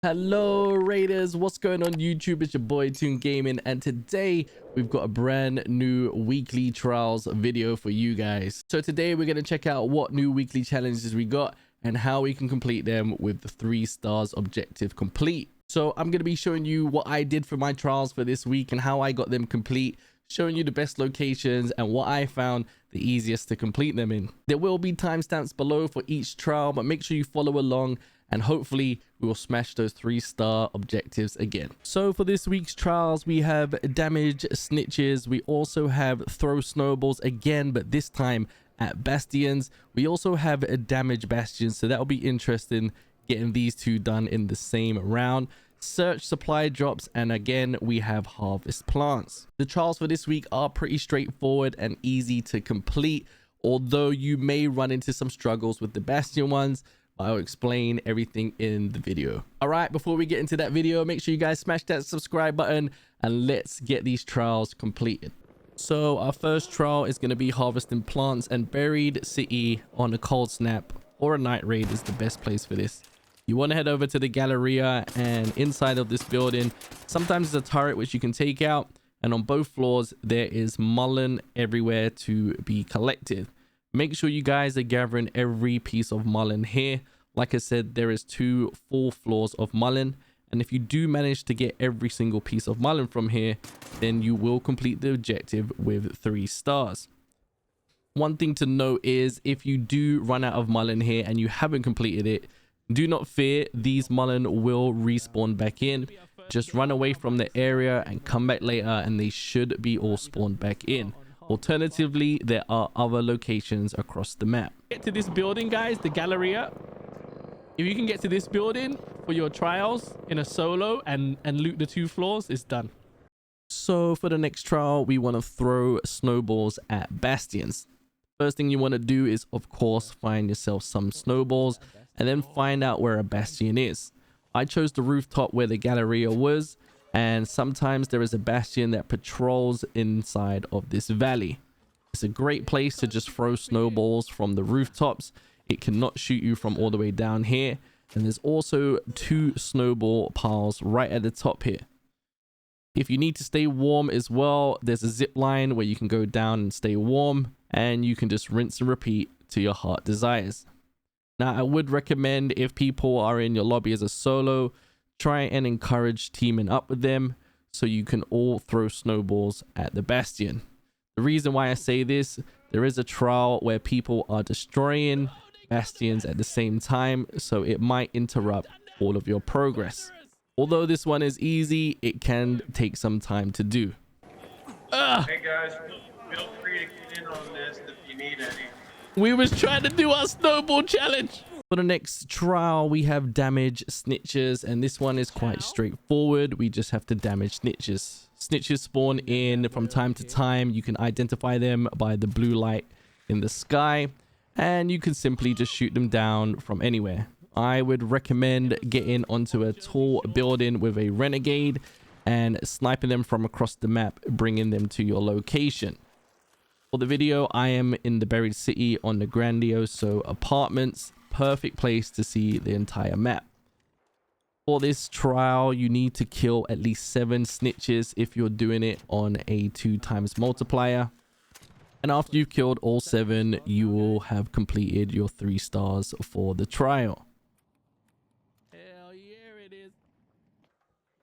Hello Raiders, what's going on YouTube? It's your boy Toon Gaming, and today we've got a brand new weekly trials video for you guys. So today we're going to check out what new weekly challenges we got and how we can complete them with the 3 stars objective complete. So I'm going to be showing you what I did for my trials for this week and how I got them complete, showing you the best locations and what I found the easiest to complete them in. There will be timestamps below for each trial, but make sure you follow along and hopefully we will smash those 3-star objectives again. So for this week's trials, we have damage snitches. We also have throw snowballs again, but this time at bastions. We also have a damage bastion, so that'll be interesting getting these two done in the same round. Search supply drops, and again we have harvest plants. The trials for this week are pretty straightforward and easy to complete, although you may run into some struggles with the bastion ones. I'll explain everything in the video. All right, before we get into that video, make sure you guys smash that subscribe button and let's get these trials completed. So our first trial is going to be harvesting plants, and buried city on a cold snap or a night raid is the best place for this. You want to head over to the Galleria, and inside of this building sometimes there's a turret which you can take out, and on both floors there is mullen everywhere to be collected. Make sure you guys are gathering every piece of mullen here. Like I said, there is 2 full floors of mullen, and if you do manage to get every single piece of mullen from here, then you will complete the objective with 3 stars. One thing to note is if you do run out of mullen here and you haven't completed it, do not fear, these mullen will respawn back in. Just run away from the area and come back later and they should be all spawned back in. Alternatively, there are other locations across the map. Get to this building, guys, the Galleria. If you can get to this building for your trials in a solo and loot the 2 floors, it's done. So for the next trial, we want to throw snowballs at bastions. First thing you want to do is, of course, find yourself some snowballs and then find out where a bastion is. I chose the rooftop where the Galleria was, and sometimes there is a bastion that patrols inside of this valley. It's a great place to just throw snowballs from the rooftops. It cannot shoot you from all the way down here, and there's also 2 snowball piles right at the top here. If you need to stay warm as well, there's a zip line where you can go down and stay warm, and you can just rinse and repeat to your heart desires. Now I would recommend, if people are in your lobby as a solo, try and encourage teaming up with them so you can all throw snowballs at the bastion. The reason why I say this, there is a trial where people are destroying bastions at the same time, so it might interrupt all of your progress. Although this one is easy, it can take some time to do. Hey guys, feel free to get in on this if you need any. We was trying to do our snowball challenge. For the next trial, we have damage snitches, and this one is quite straightforward. We just have to damage snitches. Snitches spawn in from time to time. You can identify them by the blue light in the sky, and you can simply just shoot them down from anywhere. I would recommend getting onto a tall building with a renegade and sniping them from across the map, bringing them to your location. For the video, I am in the buried city on the Grandioso apartments. Perfect place to see the entire map. For this trial, you need to kill at least 7 snitches if you're doing it on a 2x multiplier. And after you've killed all 7, you will have completed your 3 stars for the trial. Hell yeah, it is.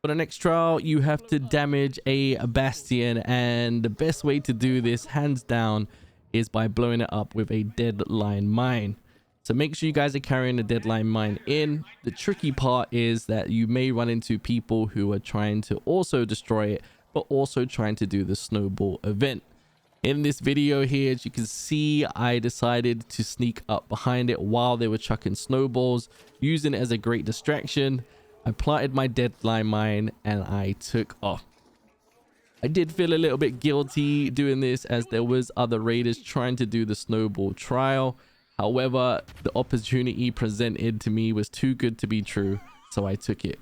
For the next trial, you have to damage a bastion, and the best way to do this, hands down, is by blowing it up with a deadline mine. So make sure you guys are carrying a deadline mine in. The tricky part is that you may run into people who are trying to also destroy it, but also trying to do the snowball event. In this video here, as you can see, I decided to sneak up behind it while they were chucking snowballs, using it as a great distraction. I planted my deadline mine and I took off. I did feel a little bit guilty doing this, as there was other raiders trying to do the snowball trial. However, the opportunity presented to me was too good to be true, so I took it.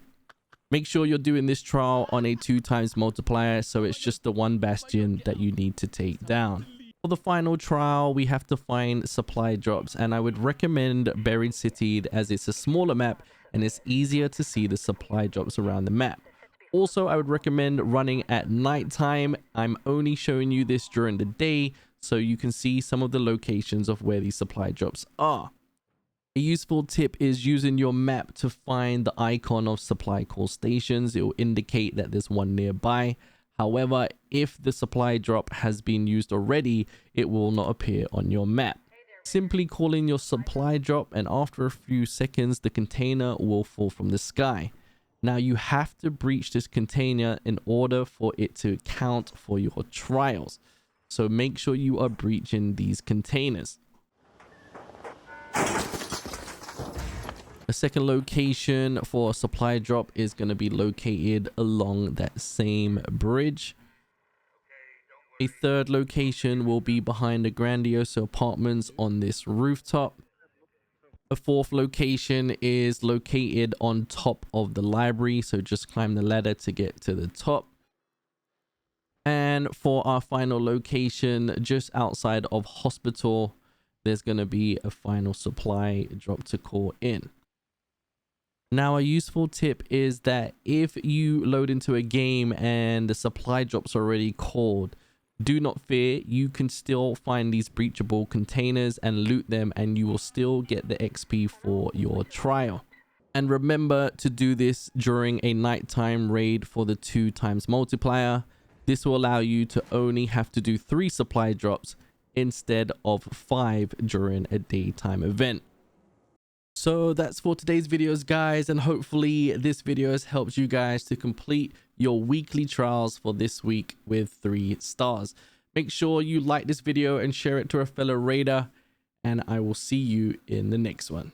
Make sure you're doing this trial on a 2x multiplier, so it's just the 1 bastion that you need to take down. For the final trial, we have to find supply drops, and I would recommend Buried City as it's a smaller map and it's easier to see the supply drops around the map. Also, I would recommend running at nighttime. I'm only showing you this during the day so you can see some of the locations of where these supply drops are. A useful tip is using your map to find the icon of supply call stations. It will indicate that there's one nearby. However, if the supply drop has been used already, it will not appear on your map. Simply call in your supply drop, and after a few seconds, the container will fall from the sky. Now you have to breach this container in order for it to count for your trials. So make sure you are breaching these containers. A second location for a supply drop is going to be located along that same bridge. A third location will be behind the grandiose apartments on this rooftop. A fourth location is located on top of the library, so just climb the ladder to get to the top. And for our final location, just outside of hospital, there's going to be a final supply drop to call in. Now, a useful tip is that if you load into a game and the supply drop's already called, do not fear, you can still find these breachable containers and loot them, and you will still get the XP for your trial. And remember to do this during a nighttime raid for the 2x multiplier. This will allow you to only have to do 3 supply drops instead of 5 during a daytime event. So that's for today's videos, guys, and hopefully this video has helped you guys to complete your weekly trials for this week with 3 stars. Make sure you like this video and share it to a fellow raider, and I will see you in the next one.